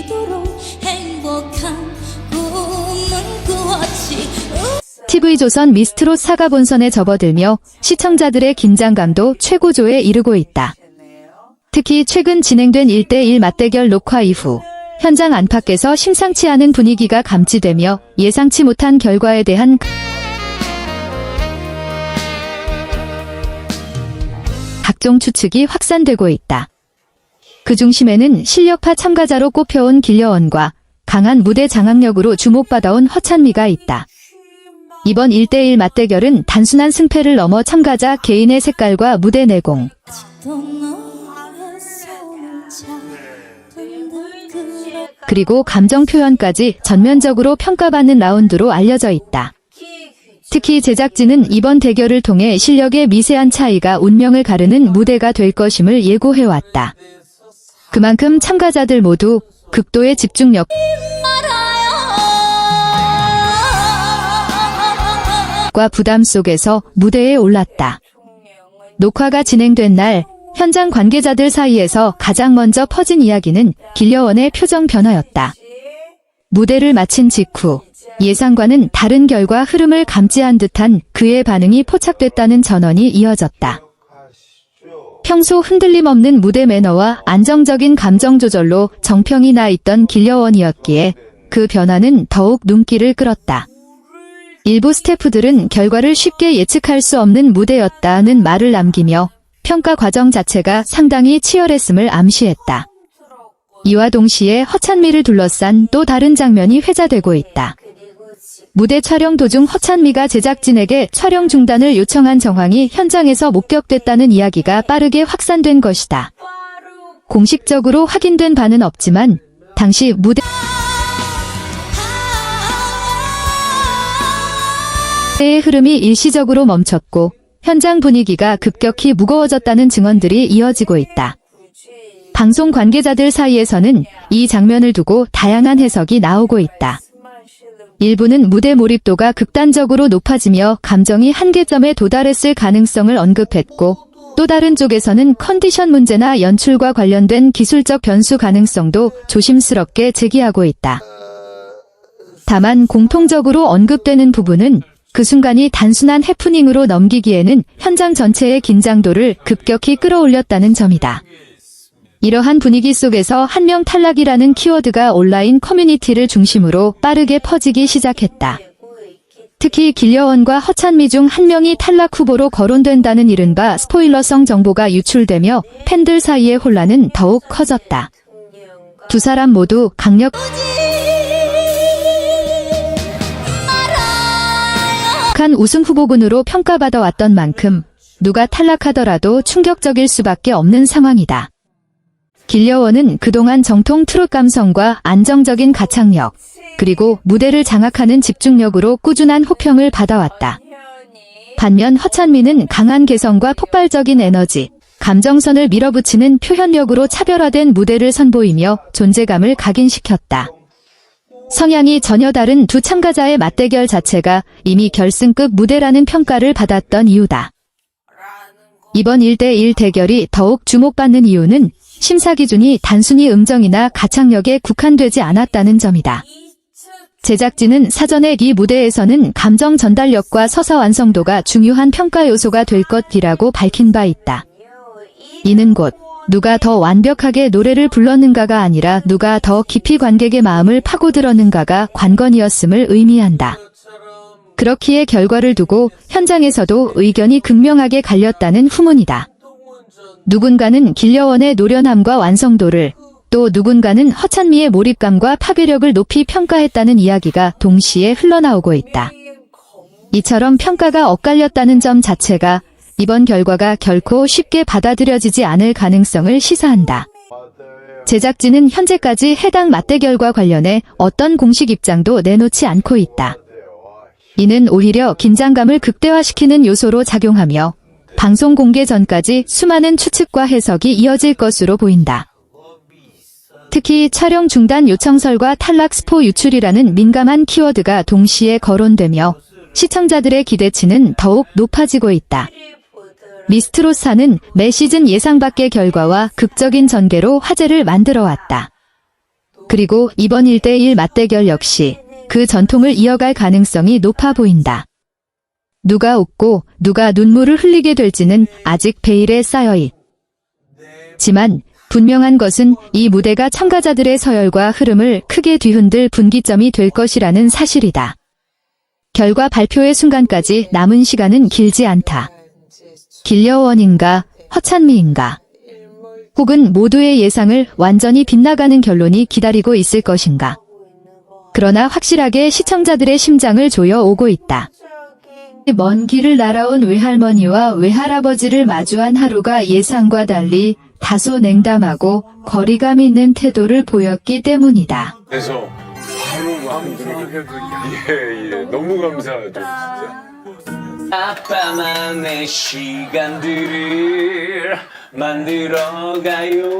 이토록 행복한 꿈을 꾸었지. TV조선 미스트롯 4가 본선에 접어들며 시청자들의 긴장감도 최고조에 이르고 있다. 특히 최근 진행된 1대1 맞대결 녹화 이후 현장 안팎에서 심상치 않은 분위기가 감지되며 예상치 못한 결과에 대한 각종 추측이 확산되고 있다. 그 중심에는 실력파 참가자로 꼽혀온 길려원과 강한 무대 장악력으로 주목받아온 허찬미가 있다. 이번 1대1 맞대결은 단순한 승패를 넘어 참가자 개인의 색깔과 무대 내공, 그리고 감정 표현까지 전면적으로 평가받는 라운드로 알려져 있다. 특히 제작진은 이번 대결을 통해 실력의 미세한 차이가 운명을 가르는 무대가 될 것임을 예고해왔다. 그만큼 참가자들 모두 극도의 집중력과 부담 속에서 무대에 올랐다. 녹화가 진행된 날 현장 관계자들 사이에서 가장 먼저 퍼진 이야기는 길려원의 표정 변화였다. 무대를 마친 직후 예상과는 다른 결과 흐름을 감지한 듯한 그의 반응이 포착됐다는 전언이 이어졌다. 평소 흔들림 없는 무대 매너와 안정적인 감정 조절로 정평이 나 있던 길려원이었기에 그 변화는 더욱 눈길을 끌었다. 일부 스태프들은 결과를 쉽게 예측할 수 없는 무대였다는 말을 남기며 평가 과정 자체가 상당히 치열했음을 암시했다. 이와 동시에 허찬미를 둘러싼 또 다른 장면이 회자되고 있다. 무대 촬영 도중 허찬미가 제작진에게 촬영 중단을 요청한 정황이 현장에서 목격됐다는 이야기가 빠르게 확산된 것이다. 공식적으로 확인된 바는 없지만 당시 무대의 흐름이 일시적으로 멈췄고 현장 분위기가 급격히 무거워졌다는 증언들이 이어지고 있다. 방송 관계자들 사이에서는 이 장면을 두고 다양한 해석이 나오고 있다. 일부는 무대 몰입도가 극단적으로 높아지며 감정이 한계점에 도달했을 가능성을 언급했고, 또 다른 쪽에서는 컨디션 문제나 연출과 관련된 기술적 변수 가능성도 조심스럽게 제기하고 있다. 다만 공통적으로 언급되는 부분은 그 순간이 단순한 해프닝으로 넘기기에는 현장 전체의 긴장도를 급격히 끌어올렸다는 점이다. 이러한 분위기 속에서 한 명 탈락이라는 키워드가 온라인 커뮤니티를 중심으로 빠르게 퍼지기 시작했다. 특히 길려원과 허찬미 중 한 명이 탈락 후보로 거론된다는 이른바 스포일러성 정보가 유출되며 팬들 사이의 혼란은 더욱 커졌다. 두 사람 모두 강력한 우승 후보군으로 평가받아 왔던 만큼 누가 탈락하더라도 충격적일 수밖에 없는 상황이다. 길려원은 그동안 정통 트롯 감성과 안정적인 가창력, 그리고 무대를 장악하는 집중력으로 꾸준한 호평을 받아왔다. 반면 허찬미는 강한 개성과 폭발적인 에너지, 감정선을 밀어붙이는 표현력으로 차별화된 무대를 선보이며 존재감을 각인시켰다. 성향이 전혀 다른 두 참가자의 맞대결 자체가 이미 결승급 무대라는 평가를 받았던 이유다. 이번 1대1 대결이 더욱 주목받는 이유는 심사 기준이 단순히 음정이나 가창력에 국한되지 않았다는 점이다. 제작진은 사전에 이 무대에서는 감정 전달력과 서사 완성도가 중요한 평가 요소가 될 것이라고 밝힌 바 있다. 이는 곧 누가 더 완벽하게 노래를 불렀는가가 아니라 누가 더 깊이 관객의 마음을 파고들었는가가 관건이었음을 의미한다. 그렇기에 결과를 두고 현장에서도 의견이 극명하게 갈렸다는 후문이다. 누군가는 길려원의 노련함과 완성도를, 또 누군가는 허찬미의 몰입감과 파괴력을 높이 평가했다는 이야기가 동시에 흘러나오고 있다. 이처럼 평가가 엇갈렸다는 점 자체가 이번 결과가 결코 쉽게 받아들여지지 않을 가능성을 시사한다. 제작진은 현재까지 해당 맞대결과 관련해 어떤 공식 입장도 내놓지 않고 있다. 이는 오히려 긴장감을 극대화시키는 요소로 작용하며 방송 공개 전까지 수많은 추측과 해석이 이어질 것으로 보인다. 특히 촬영 중단 요청설과 탈락 스포 유출이라는 민감한 키워드가 동시에 거론되며 시청자들의 기대치는 더욱 높아지고 있다. 미스트롯 4는 매 시즌 예상 밖의 결과와 극적인 전개로 화제를 만들어왔다. 그리고 이번 1대1 맞대결 역시 그 전통을 이어갈 가능성이 높아 보인다. 누가 웃고 누가 눈물을 흘리게 될지는 아직 베일에 쌓여 있지만 분명한 것은 이 무대가 참가자들의 서열과 흐름을 크게 뒤흔들 분기점이 될 것이라는 사실이다. 결과 발표의 순간까지 남은 시간은 길지 않다. 길려원인가, 허찬미인가, 혹은 모두의 예상을 완전히 빗나가는 결론이 기다리고 있을 것인가. 그러나 확실하게 시청자들의 심장을 조여오고 있다. 먼 길을 날아온 외할머니와 외할아버지를 마주한 하루가 예상과 달리 다소 냉담하고 거리감 있는 태도를 보였기 때문이다. 그래서 바로 마음들을 예, 너무 감사하죠, 진짜. 아빠만의 시간들을 만들어가요.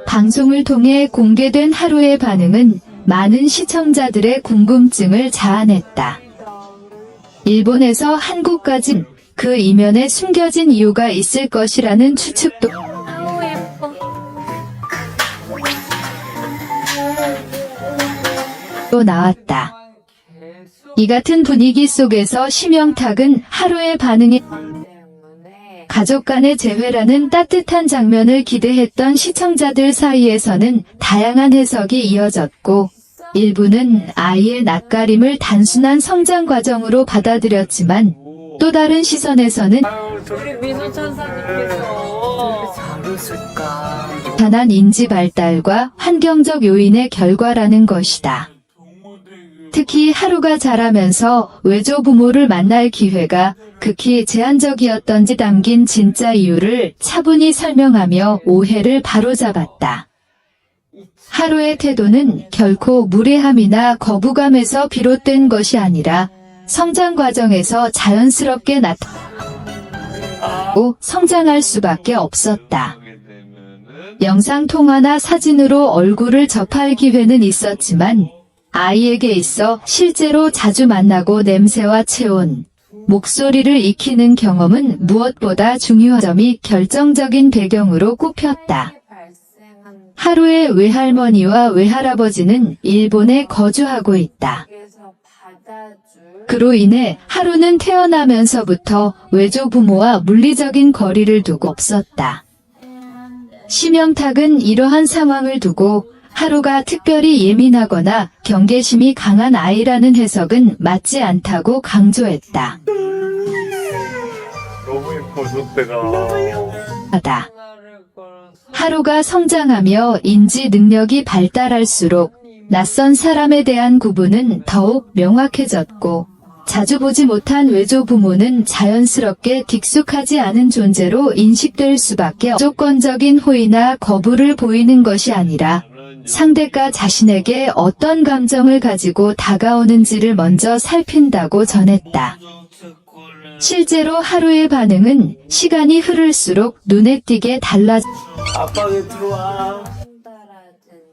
방송을 통해 공개된 하루의 반응은 많은 시청자들의 궁금증을 자아냈다. 일본에서 한국까지 그 이면에 숨겨진 이유가 있을 것이라는 추측도 또 나왔다. 이 같은 분위기 속에서 심영탁은 하루의 반응에 가족 간의 재회라는 따뜻한 장면을 기대했던 시청자들 사이에서는 다양한 해석이 이어졌고 일부는 아이의 낯가림을 단순한 성장 과정으로 받아들였지만 또 다른 시선에서는 단한 인지 발달과 환경적 요인의 결과라는 것이다. 특히 하루가 자라면서 외조부모를 만날 기회가 극히 제한적이었던지 담긴 진짜 이유를 차분히 설명하며 오해를 바로잡았다. 하루의 태도는 결코 무례함이나 거부감에서 비롯된 것이 아니라 성장 과정에서 자연스럽게 나타나고 성장할 수밖에 없었다. 영상통화나 사진으로 얼굴을 접할 기회는 있었지만 아이에게 있어 실제로 자주 만나고 냄새와 체온, 목소리를 익히는 경험은 무엇보다 중요한 점이 결정적인 배경으로 꼽혔다. 하루의 외할머니와 외할아버지는 일본에 거주하고 있다. 그로 인해 하루는 태어나면서부터 외조부모와 물리적인 거리를 두고 없었다. 심영탁은 이러한 상황을 두고 하루가 특별히 예민하거나 경계심이 강한 아이라는 해석은 맞지 않다고 강조했다. 너무 예뻐서 때가. 하루가 성장하며 인지 능력이 발달할수록 낯선 사람에 대한 구분은 더욱 명확해졌고 자주 보지 못한 외조부모는 자연스럽게 익숙하지 않은 존재로 인식될 수밖에 없다. 조건적인 호의나 거부를 보이는 것이 아니라 상대가 자신에게 어떤 감정을 가지고 다가오는지를 먼저 살핀다고 전했다. 실제로 하루의 반응은 시간이 흐를수록 눈에 띄게 달라졌다. 아빠 왜 들어와?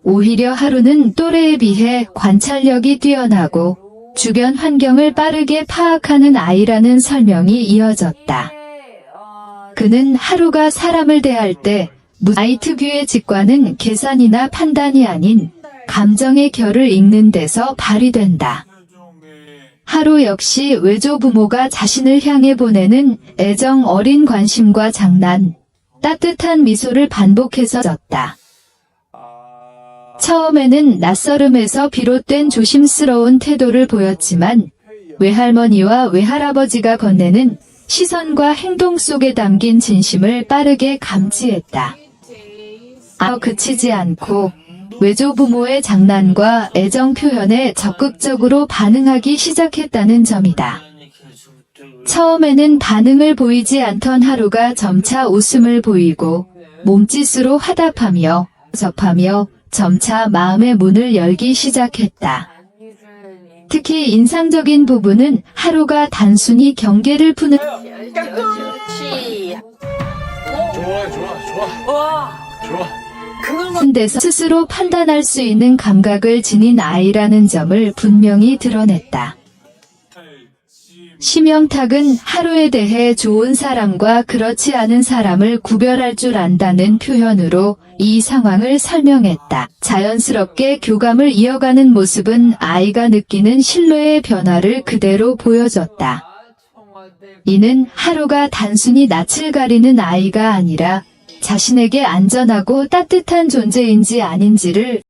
오히려 하루는 또래에 비해 관찰력이 뛰어나고 주변 환경을 빠르게 파악하는 아이라는 설명이 이어졌다. 그는 하루가 사람을 대할 때 아이 특유의 직관은 계산이나 판단이 아닌 감정의 결을 읽는 데서 발휘된다. 하루 역시 외조부모가 자신을 향해 보내는 애정 어린 관심과 장난, 따뜻한 미소를 반복해서 졌다. 처음에는 낯설음에서 비롯된 조심스러운 태도를 보였지만 외할머니와 외할아버지가 건네는 시선과 행동 속에 담긴 진심을 빠르게 감지했다. 그치지 않고 외조부모의 장난과 애정 표현에 적극적으로 반응하기 시작했다는 점이다. 처음에는 반응을 보이지 않던 하루가 점차 웃음을 보이고 몸짓으로 화답하며 접하며 점차 마음의 문을 열기 시작했다. 특히 인상적인 부분은 하루가 단순히 경계를 푸는 데서 스스로 판단할 수 있는 감각을 지닌 아이라는 점을 분명히 드러냈다. 심영탁은 하루에 대해 좋은 사람과 그렇지 않은 사람을 구별할 줄 안다는 표현으로 이 상황을 설명했다. 자연스럽게 교감을 이어가는 모습은 아이가 느끼는 신뢰의 변화를 그대로 보여줬다. 이는 하루가 단순히 낯을 가리는 아이가 아니라 자신에게 안전하고 따뜻한 존재인지 아닌지를